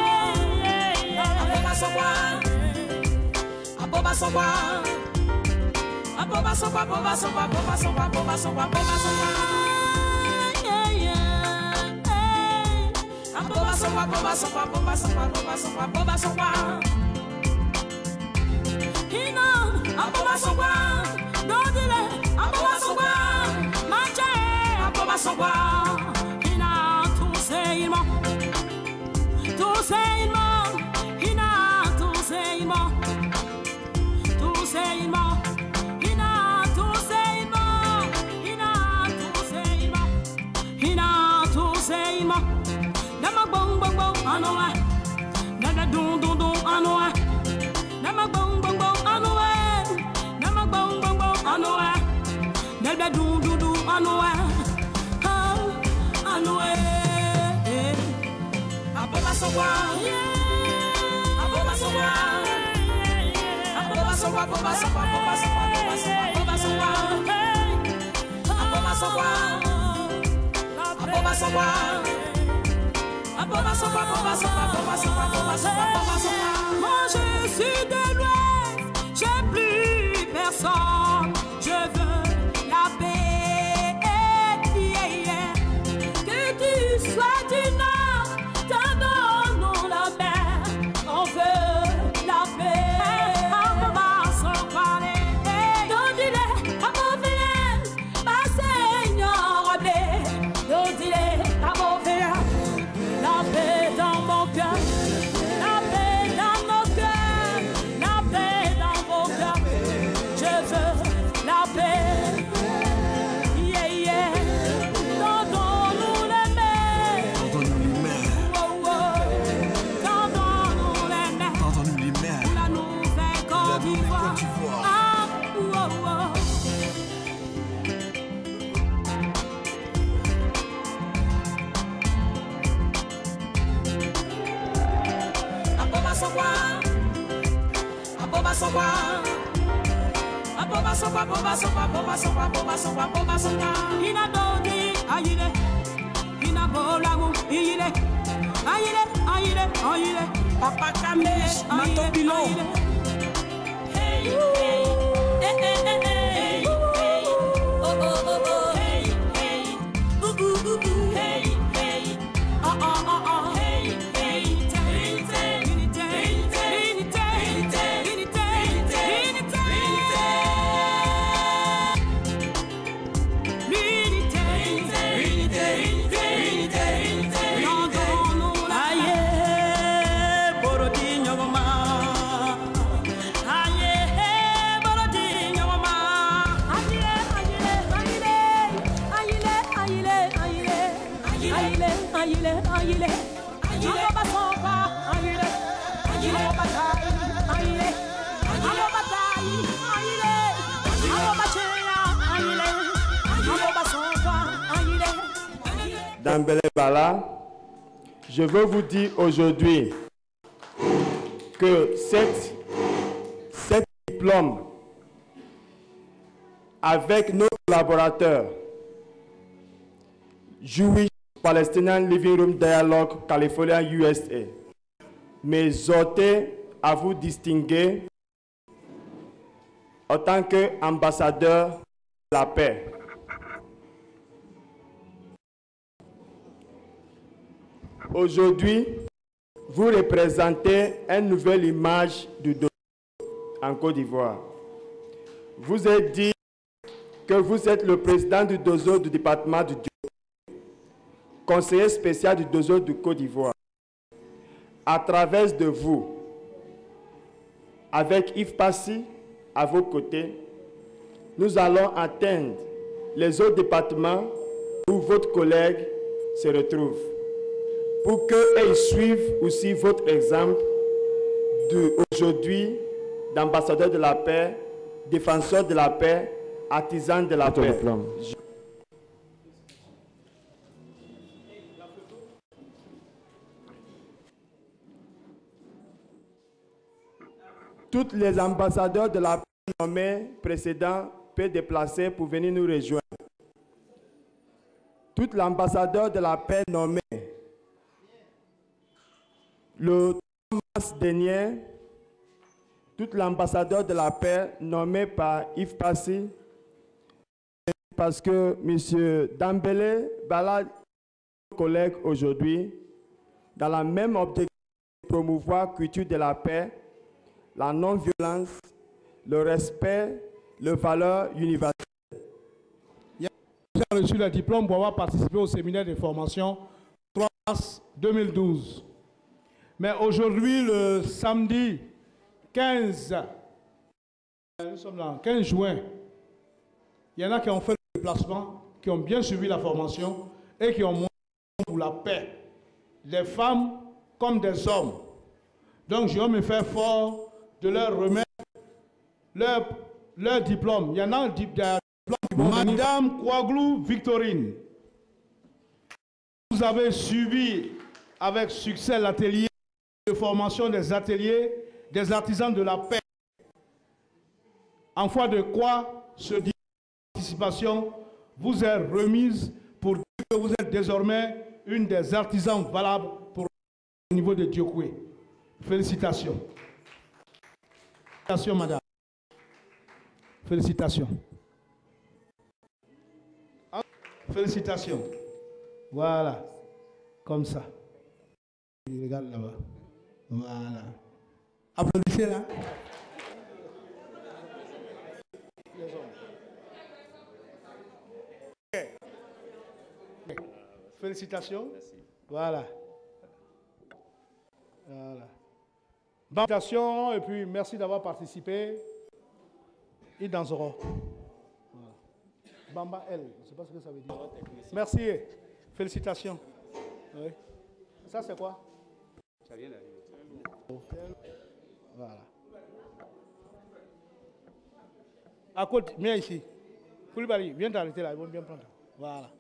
Moi je suis de l'Ouest, j'ai plus personne, je veux la paix, que tu sois du Nord, tendons-nous la main, on veut la paix, on va s'en parler, dis-le à mon vilain, ma Seigneur blé, dis-le à mon vilain, la paix dans mon cœur. Papa Kamesh, Matopilo. Hey, hey, hey, hey, hey, oh, oh, oh, oh, hey, hey, ooh, ooh, ooh, ooh, hey, hey, oh, oh, oh, oh, hey, hey, unité, unité, unité, unité, unité, unité, Dambele Bala, je veux vous dire aujourd'hui que cet diplôme, avec nos collaborateurs, Jewish Palestinian Living Room Dialogue California USA, m'exhorter à vous distinguer en tant qu'ambassadeur de la paix. Aujourd'hui, vous représentez une nouvelle image du Dozo en Côte d'Ivoire. Vous êtes dit que vous êtes le président du Dozo du département du Dieu, conseiller spécial du Dozo de Côte d'Ivoire. À travers de vous, avec Yves Passy à vos côtés, nous allons atteindre les autres départements où votre collègue se retrouve, pour qu'ils suivent aussi votre exemple d'aujourd'hui d'ambassadeur de la paix, défenseur de la paix, artisan de la paix. Toutes les ambassadeurs de la paix nommés précédents peut déplacer pour venir nous rejoindre. Tout l'ambassadeur de la paix nommé le 3 mars dernier, tout l'ambassadeur de la paix nommé par Yves Passy, parce que M. Dambélé Bala, collègue aujourd'hui, dans la même objectif de promouvoir la culture de la paix, la non-violence, le respect, les valeurs universelles. J'ai reçu le diplôme pour avoir participé au séminaire de formation 3 mars 2012. Mais aujourd'hui, le samedi 15, nous sommes là, 15 juin, il y en a qui ont fait le déplacement, qui ont bien suivi la formation et qui ont montré pour la paix, les femmes comme des hommes. Donc je vais me faire fort de leur remettre leur diplôme. Il y en a un diplôme. Madame Kouaglou Victorine, vous avez suivi avec succès l'atelier de formation des ateliers des artisans de la paix. En foi de quoi ce diplôme de participation vous est remise pour dire que vous êtes désormais une des artisans valables pour le niveau de Diokwe. Félicitations. Félicitations, madame. Félicitations. Félicitations. Voilà. Comme ça. Regarde là-bas. Voilà. Applaudissez là. Okay. Félicitations. Merci. Voilà. Voilà. Félicitations et puis merci d'avoir participé. Ils danseront. Voilà. Bamba L, je ne sais pas ce que ça veut dire. Merci. Félicitations. Oui. Ça c'est quoi? Ça vient d'arriver. Voilà. À côté, viens ici. Koulibaly, viens t'arrêter là, ils vont bien prendre. Voilà.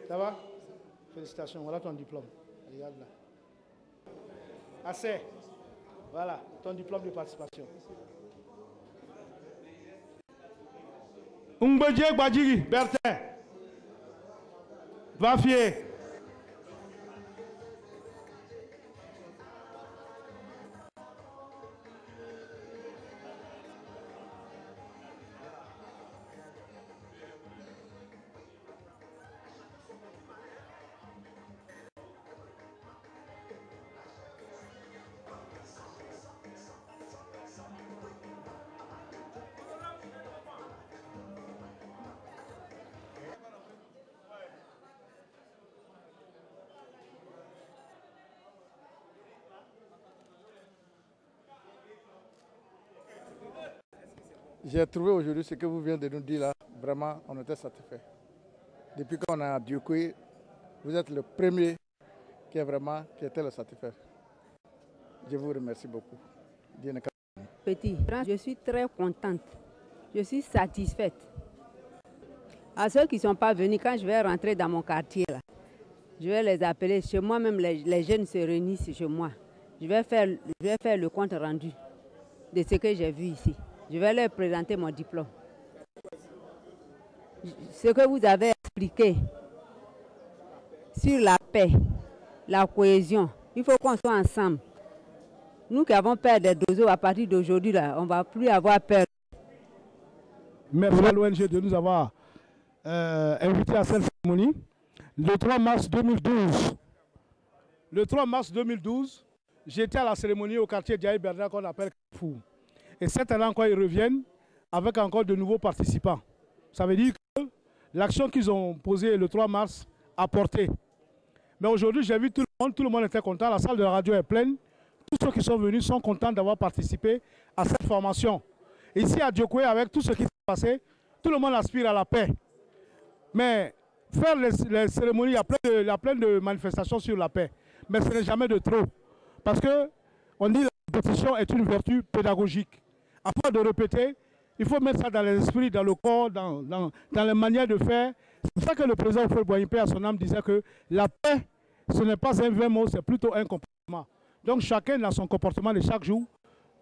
Ça va? Félicitations, voilà ton diplôme. Regarde là. Assez. Voilà, ton diplôme de participation. Umbedje Gbadjiri, Bertin. Va fier. J'ai trouvé aujourd'hui ce que vous venez de nous dire là, vraiment, on était satisfait. Depuis qu'on a Diokwe, vous êtes le premier qui était le satisfait. Je vous remercie beaucoup. Petit, je suis très contente. Je suis satisfaite. À ceux qui ne sont pas venus, quand je vais rentrer dans mon quartier, là, je vais les appeler. Chez moi, même les jeunes se réunissent chez moi. Je vais faire le compte rendu de ce que j'ai vu ici. Je vais leur présenter mon diplôme. Ce que vous avez expliqué sur la paix, la cohésion, il faut qu'on soit ensemble. Nous qui avons peur des dozos, à partir d'aujourd'hui, on ne va plus avoir peur. Merci à l'ONG de nous avoir invités à cette cérémonie. Le 3 mars 2012, j'étais à la cérémonie au quartier Djaï Bernard qu'on appelle Carrefour. Et cette année encore, ils reviennent avec encore de nouveaux participants. Ça veut dire que l'action qu'ils ont posée le 3 mars a porté. Mais aujourd'hui, j'ai vu tout le monde était content, la salle de la radio est pleine. Tous ceux qui sont venus sont contents d'avoir participé à cette formation. Et ici à Diokwe, avec tout ce qui s'est passé, tout le monde aspire à la paix. Mais faire les cérémonies, il y a plein de manifestations sur la paix. Mais ce n'est jamais de trop. Parce qu'on dit que la répétition est une vertu pédagogique. À part de répéter, il faut mettre ça dans l'esprit, dans le corps, dans les manières de faire. C'est pour ça que le président Houphouët-Boigny, à son âme, disait que la paix, ce n'est pas un vain mot, c'est plutôt un comportement. Donc chacun dans son comportement de chaque jour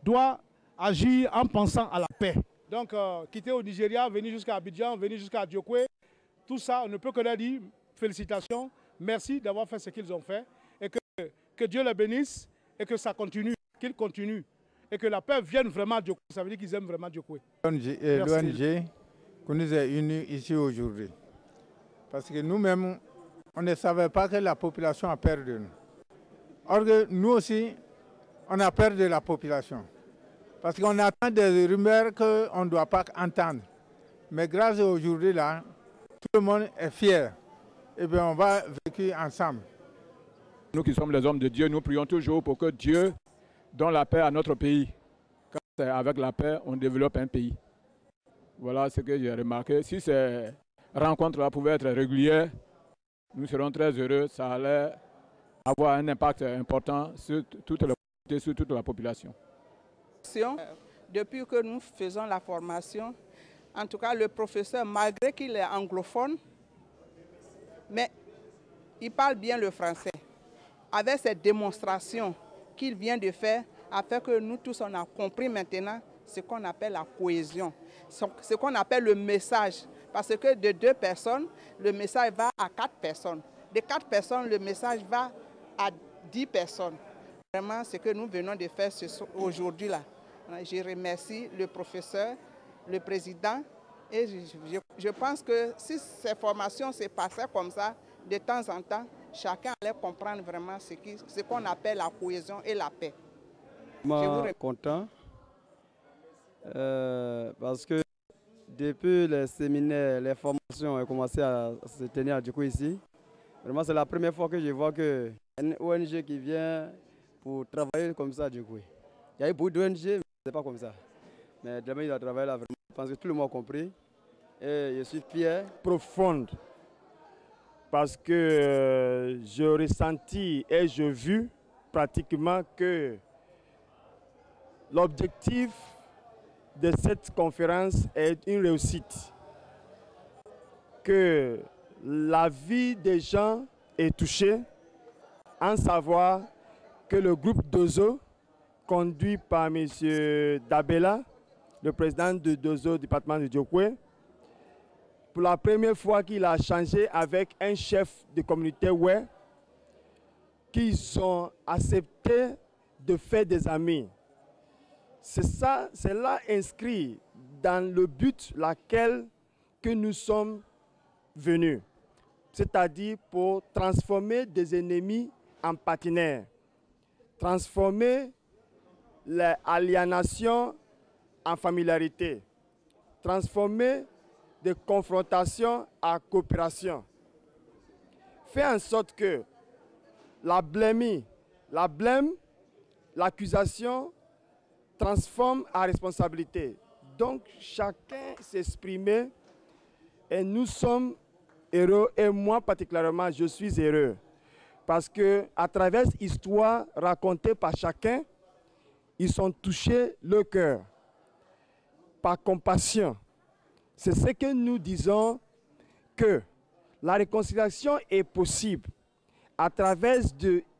doit agir en pensant à la paix. Donc quitter au Nigeria, venir jusqu'à Abidjan, venir jusqu'à Diokwe, tout ça, on ne peut que leur dire félicitations, merci d'avoir fait ce qu'ils ont fait et que Dieu les bénisse et que ça continue, qu'il continue et que la paix vienne vraiment à Diokwe. Ça veut dire qu'ils aiment vraiment Diokwe. L'ONG qui nous est unis ici aujourd'hui. Parce que nous-mêmes, on ne savait pas que la population a peur de nous. Or que nous aussi, on a peur de la population. Parce qu'on attend des rumeurs qu'on ne doit pas entendre. Mais grâce à aujourd'hui, là, tout le monde est fier. Et bien on va vivre ensemble. Nous qui sommes les hommes de Dieu, nous prions toujours pour que Dieu donne la paix à notre pays. Car c'est avec la paix on développe un pays. Voilà ce que j'ai remarqué. Si ces rencontres-là pouvaient être régulières, nous serons très heureux. Ça allait avoir un impact important sur toute la population. Depuis que nous faisons la formation, en tout cas le professeur, malgré qu'il est anglophone, mais il parle bien le français. Avec cette démonstration qu'il vient de faire, a fait que nous tous on a compris maintenant ce qu'on appelle la cohésion, ce qu'on appelle le message. Parce que de 2 personnes, le message va à 4 personnes. De 4 personnes, le message va à 10 personnes. Vraiment, ce que nous venons de faire aujourd'hui là. Je remercie le professeur, le président, et je pense que si ces formations se passaient comme ça, de temps en temps, chacun allait comprendre vraiment ce qu'on appelle la cohésion et la paix. Je suis content parce que depuis les séminaires, les formations ont commencé à se tenir du coup ici. Vraiment, c'est la première fois que je vois qu'une ONG qui vient pour travailler comme ça du coup. Il y a eu beaucoup d'ONG, mais ce n'est pas comme ça. Mais demain, il a travaillé là vraiment. Je pense que tout le monde a compris. Et je suis fier. Profonde. Parce que je ressentis et je vu pratiquement que l'objectif de cette conférence est une réussite. Que la vie des gens est touchée, en savoir que le groupe Dozo, conduit par M. Dabela, le président de Dozo, département de Diokwe, pour la première fois qu'il a changé avec un chef de communauté Oué, qu'ils ont accepté de faire des amis. C'est là inscrit dans le but laquelle que nous sommes venus, c'est-à-dire pour transformer des ennemis en partenaires, transformer l'aliénation en familiarité, transformer des confrontations en coopération. Faire en sorte que la blâme, l'accusation transforme en responsabilité. Donc chacun s'exprimer et nous sommes heureux et moi particulièrement je suis heureux parce que à travers l'histoire racontée par chacun, ils sont touchés le cœur par compassion. C'est ce que nous disons que la réconciliation est possible à travers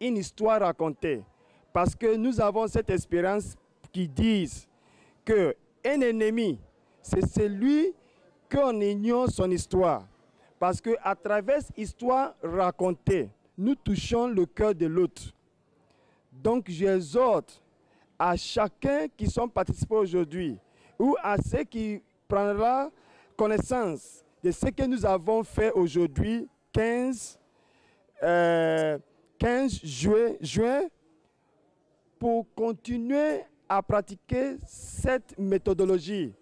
une histoire racontée. Parce que nous avons cette espérance qui dit qu'un ennemi, c'est celui qu'on ignore son histoire. Parce qu'à travers l'histoire racontée, nous touchons le cœur de l'autre. Donc j'exhorte à chacun qui sont participants aujourd'hui ou à ceux qui prendront connaissance de ce que nous avons fait aujourd'hui, 15 juin, pour continuer à pratiquer cette méthodologie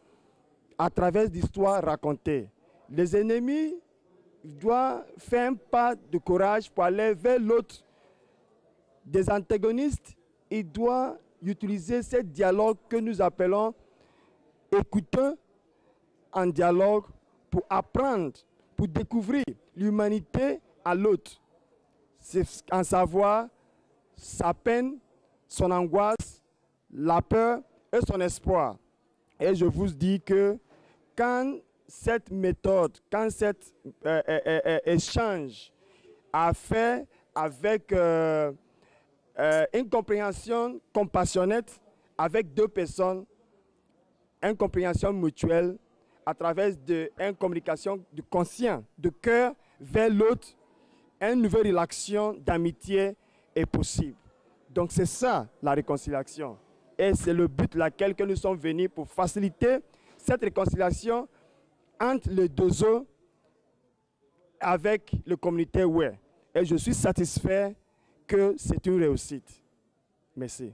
à travers l'histoire racontée. Les ennemis doivent faire un pas de courage pour aller vers l'autre. Des antagonistes, ils doivent utiliser ce dialogue que nous appelons écouteux en dialogue pour apprendre, pour découvrir l'humanité à l'autre. C'est en savoir sa peine, son angoisse, la peur et son espoir. Et je vous dis que quand cette méthode, quand cet échange a fait avec une compréhension compassionnette avec deux personnes, une compréhension mutuelle à travers une communication de conscient, de cœur vers l'autre, une nouvelle relation d'amitié est possible. Donc c'est ça la réconciliation. Et c'est le but laquelle que nous sommes venus pour faciliter cette réconciliation entre les Dozo avec le communauté Oué. Et je suis satisfait que c'est une réussite. Merci.